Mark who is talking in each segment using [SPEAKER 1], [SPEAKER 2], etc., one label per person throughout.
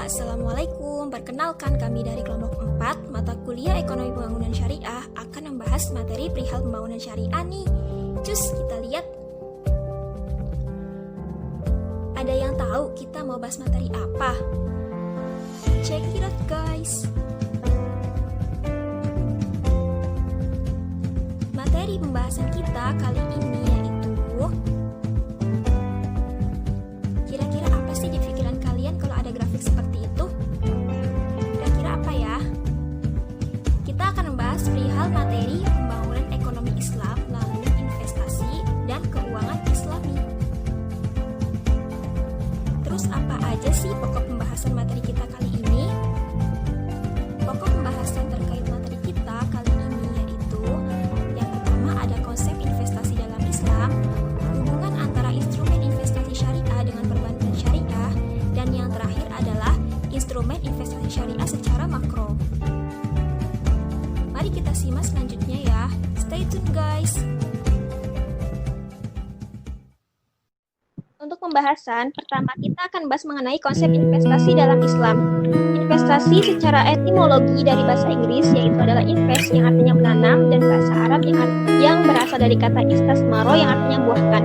[SPEAKER 1] Assalamualaikum, perkenalkan kami dari kelompok 4 mata kuliah Ekonomi Pembangunan Syariah akan membahas materi perihal pembangunan syariah nih. Cus, kita lihat. Ada yang tahu kita mau bahas materi apa? Check it out guys. Materi pembahasan kita kali ini yaitu kira-kira apa sih di pikiran kalian kalau ada grafik seperti itu? Kira-kira apa ya? Kita akan membahas perihal materi pembangunan ekonomi Islam melalui investasi dan keuangan Islami. Terus apa aja sih pokok pembahasan materi kita kali ini? Pokok pembahasan terkait materi kita kali ini yaitu yang pertama ada konsep investasi dalam Islam, hubungan antara instrumen investasi syariah dengan perbankan syariah, dan yang terakhir adalah instrumen investasi syariah secara makro. Mari kita simak selanjutnya ya. Stay tune guys. Untuk pembahasan, pertama kita akan bahas mengenai konsep investasi dalam Islam. Investasi secara etimologi dari bahasa Inggris yaitu adalah invest yang artinya menanam dan bahasa Arab yang berasal dari kata istasmaro yang artinya buahkan.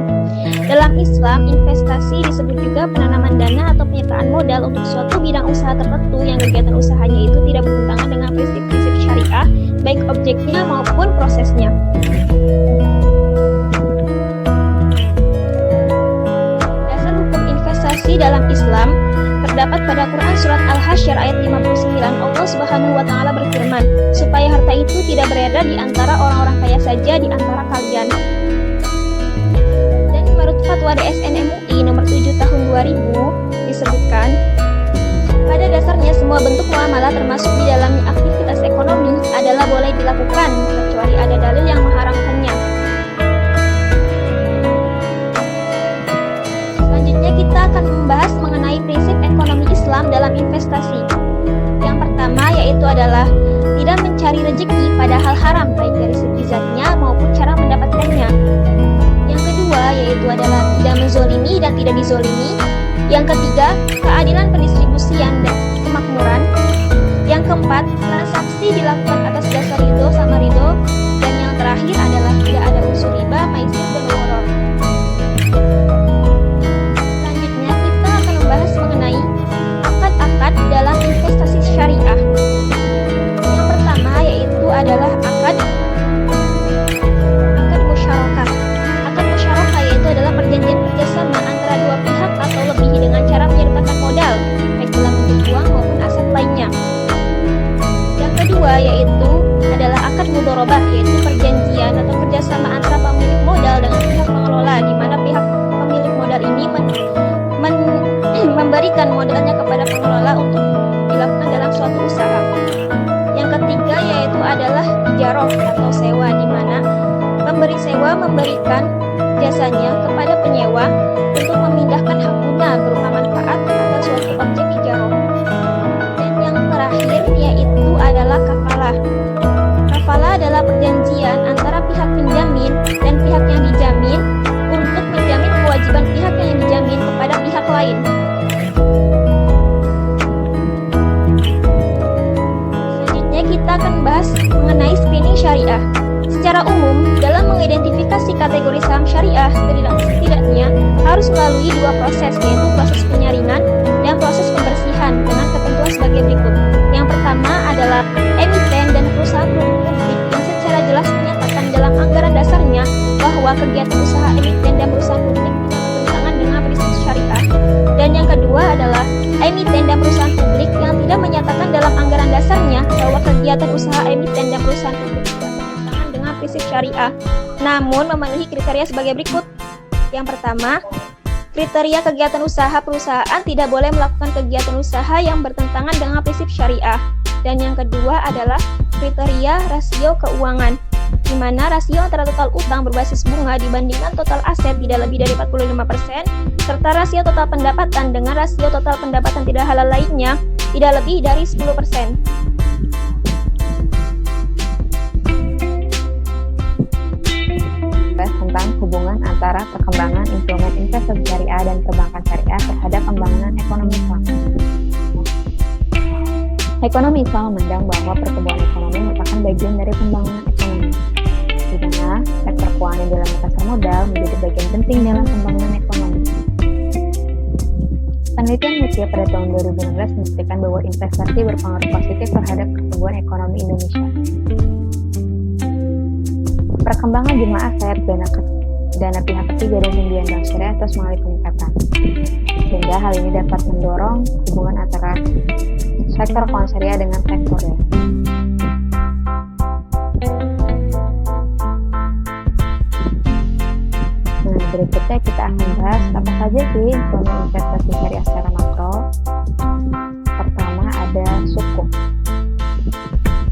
[SPEAKER 1] Dalam Islam, investasi disebut juga penanaman dana atau penyertaan modal untuk suatu bidang usaha tertentu yang kegiatan usahanya itu tidak bertentangan dengan prinsip-prinsip syariah, baik objeknya maupun prosesnya. Dalam Islam terdapat pada Quran surat Al-Hasyr ayat 59. Allah Subhanahu wa taala berfirman, supaya harta itu tidak beredar di antara orang-orang kaya saja di antara kalian. Dan menurut fatwa DSN MUI nomor 7 tahun 2000 disebutkan, pada dasarnya semua bentuk muamalah termasuk di dalamnya aktivitas ekonomi adalah boleh dilakukan kecuali ada dalil yang mengharamkannya. Kita akan membahas mengenai prinsip ekonomi Islam dalam investasi. Yang pertama yaitu adalah tidak mencari rezeki pada hal haram baik dari segi zatnya maupun cara mendapatkannya. Yang kedua yaitu adalah tidak menzolimi dan tidak dizolimi. Yang ketiga, keadilan pendistribusian dan kemakmuran. Yang keempat, transaksi dilakukan atas dasar ridho sama ridho. Dan yang terakhir adalah tidak ada unsur riba, maisir, dan gharar. Dalam investasi syariah. Yang pertama yaitu adalah akad musyarakah. Akad musyarakah yaitu adalah perjanjian kerjasama antara dua pihak atau lebih dengan cara menyertakan modal, baik dalam bentuk uang maupun aset lainnya. Yang kedua yaitu adalah akad mudharabah, yaitu perjanjian atau kerjasama antara pemilik modal dengan pihak pengelola, di mana pihak pemilik modal ini memberikan modalnya kepada pengelola untuk dilakukan dalam suatu usaha. Yang ketiga yaitu adalah ijarah atau sewa, di mana pemberi sewa memberikan jasanya kepada penyewa untuk memindahkan hak guna berupa manfaat atas suatu objek ijarah. Dan yang terakhir yaitu adalah kafalah. Kafalah adalah perjanjian antara pihak penjamin dan pihak yang dijamin untuk menjamin kewajiban pihak yang dijamin kepada pihak lain. Kita akan bahas mengenai screening syariah. Secara umum, dalam mengidentifikasi kategori saham syariah, setidaknya harus melalui dua proses, yaitu proses penyaringan dan proses pembersihan dengan ketentuan sebagai berikut. Yang pertama adalah emiten dan perusahaan publik yang secara jelas menyatakan dalam anggaran dasarnya bahwa kegiatan usaha emiten dan perusahaan publik tidak bertentangan dengan prinsip syariah. Dan yang kedua adalah emiten dan perusahaan publik yang tidak menyatakan dalam anggaran dasarnya bahwa kegiatan usaha emiten dan perusahaan publik tidak bertentangan dengan prinsip syariah, namun memenuhi kriteria sebagai berikut. Yang pertama, kriteria kegiatan usaha perusahaan tidak boleh melakukan kegiatan usaha yang bertentangan dengan prinsip syariah. Dan yang kedua adalah kriteria rasio keuangan, di mana rasio antara total utang berbasis bunga dibandingkan total aset tidak lebih dari 45%, serta rasio total pendapatan dengan rasio total pendapatan tidak halal lainnya tidak lebih dari 10%.
[SPEAKER 2] Tentang hubungan antara perkembangan instrumen investasi syariah dan perbankan syariah terhadap pembangunan ekonomi Islam. Ekonomi Islam memandang bahwa pertumbuhan ekonomi merupakan bagian dari pembangunan ekonomi, di mana sektor keuangan dalam pasar modal menjadi bagian penting dalam pembangunan ekonomi. Penelitian Mutia pada tahun 2016 membuktikan bahwa investasi berpengaruh positif terhadap pertumbuhan ekonomi Indonesia. Perkembangan jumlah aset, dana pihak ketiga dan pembiayaan bank syariah terus mengalami peningkatan, sehingga hal ini dapat mendorong hubungan antara sektor keuangan syariah dengan sektor real. Nah, berikutnya kita akan bahas apa saja sih instrumen investasi syariah secara makro. Pertama ada sukuk.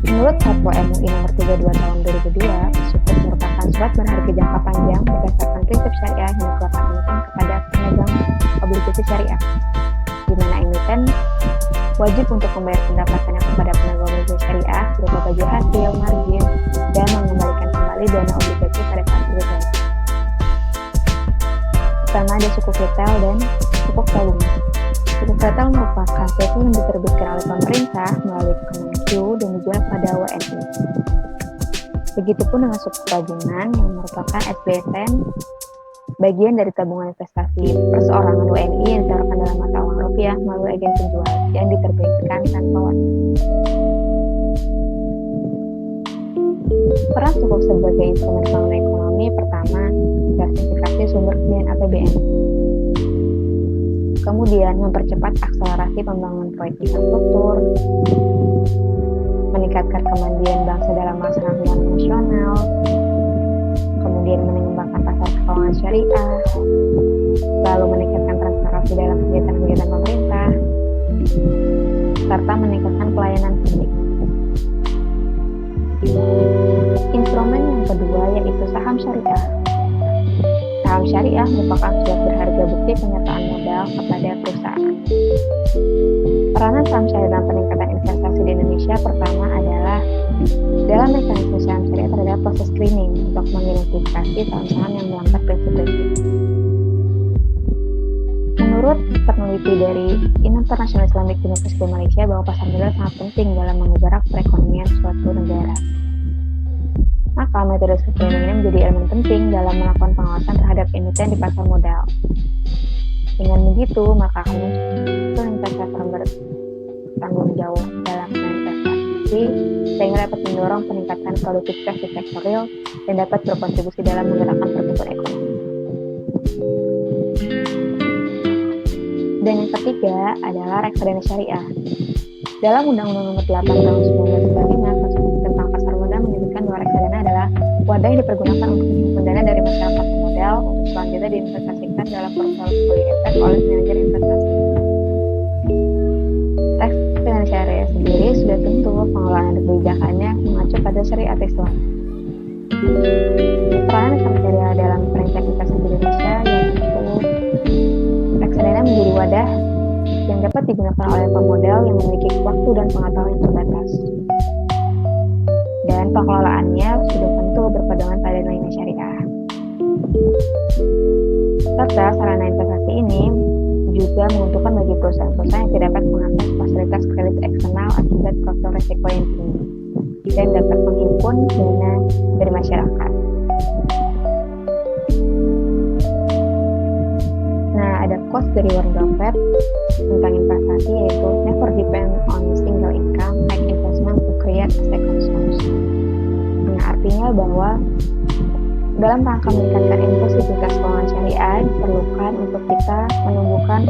[SPEAKER 2] Menurut Fatwa MUI nomor 32 tahun 2002, sukuk merupakan surat berharga jangka panjang berdasarkan prinsip syariah yang dikeluarkan emiten kepada pemegang obligasi syariah, di mana emiten wajib untuk membayar pendapatannya kepada pemegang obligasi syariah berupa bagi hasil, margin, dan mengembalikan kembali dana obligasi pada saat berikutnya. Pertama ada sukuk retail dan sukuk tabungan. Sukuk retail merupakan sukuk yang diterbitkan oleh pemerintah melalui Kemenq dan dijual pada WNI. Begitupun dengan sukuk tabungan yang merupakan SBSN, bagian dari tabungan investasi perseorangan WNI yang ditaruhkan dalam mata uang rupiah melalui agen penjual yang diterbitkan tanpa waktu. Peran sukuk sebagai instrumen pembangunan ekonomi: pertama, diversifikasi sumber pembiayaan APBN. Kemudian, mempercepat akselerasi pembangunan proyek infrastruktur, meningkatkan kemandirian bangsa dalam melaksanakan pembangunan nasional, kemudian mengembangkan pasar keuangan syariah, lalu meningkatkan transparansi dalam kegiatan-kegiatan pemerintah, serta meningkatkan pelayanan publik. Instrumen yang kedua yaitu saham syariah. Saham syariah merupakan surat berharga bukti penyertaan modal kepada perusahaan. Peranan saham syariah dalam peningkatan investasi di Indonesia pertama adalah dalam mekanisme saham syariah terhadap proses screening untuk mengidentifikasi saham-saham yang melanggar prinsip-prinsip. Menurut peneliti dari International Islamic University Malaysia bahwa pasar modal sangat penting dalam menggerak perekonomian suatu negara. Maka metode screening ini menjadi elemen penting dalam melakukan pengawasan terhadap emiten di pasar modal. Dengan begitu, maka akan muncul investor bertanggung jawab dalam investasi, sehingga dapat mendorong peningkatan produktivitas di sektor real dan dapat berkontribusi dalam menggerakkan pertumbuhan ekonomi. Dan yang ketiga adalah reksadana syariah. Dalam Undang-Undang Nomor 8 Tahun 1995 tentang pasar modal menyebutkan bahwa reksadana adalah wadah yang dipergunakan untuk mengumpulkan dana dari masyarakat modal untuk selanjutnya diinvestasikan dalam portofolio efek oleh manajer investasi. Reksadana syariah sendiri sudah tentu pengelolaan kebijakannya mengacu pada syariat Islam. Peran reksadana syariah dalam perintihan investasi di Indonesia yaitu reksadana menjadi wadah yang dapat digunakan oleh pemodal yang memiliki waktu dan pengetahuan yang terbatas. Dan pengelolaannya sudah tentu berpedoman pada nilai syariah. Serta sarana investasi ini juga menguntungkan bagi perusahaan-perusahaan yang tidak dapat mengakses fasilitas kredit eksternal akibat profil risiko yang tinggi dan dapat menghimpun dana dari masyarakat. Nah, ada quotes dari Warren Buffett tentang investasi yaitu never depend on single income, make investment to create a second source. Nah, artinya bahwa dalam rangka meningkatkan inklusivitas keuangan syariah diperlukan untuk kita menumbuhkan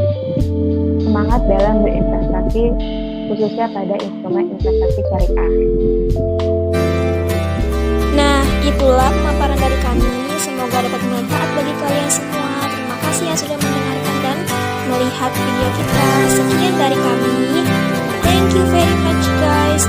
[SPEAKER 2] semangat dalam berinvestasi khususnya pada instrumen investasi syariah.
[SPEAKER 1] Nah, itulah pemaparan dari kami. Semoga dapat bermanfaat bagi kalian semua. Terima kasih yang sudah mendengarkan dan melihat video kita. Sekian dari kami. Thank you very much guys.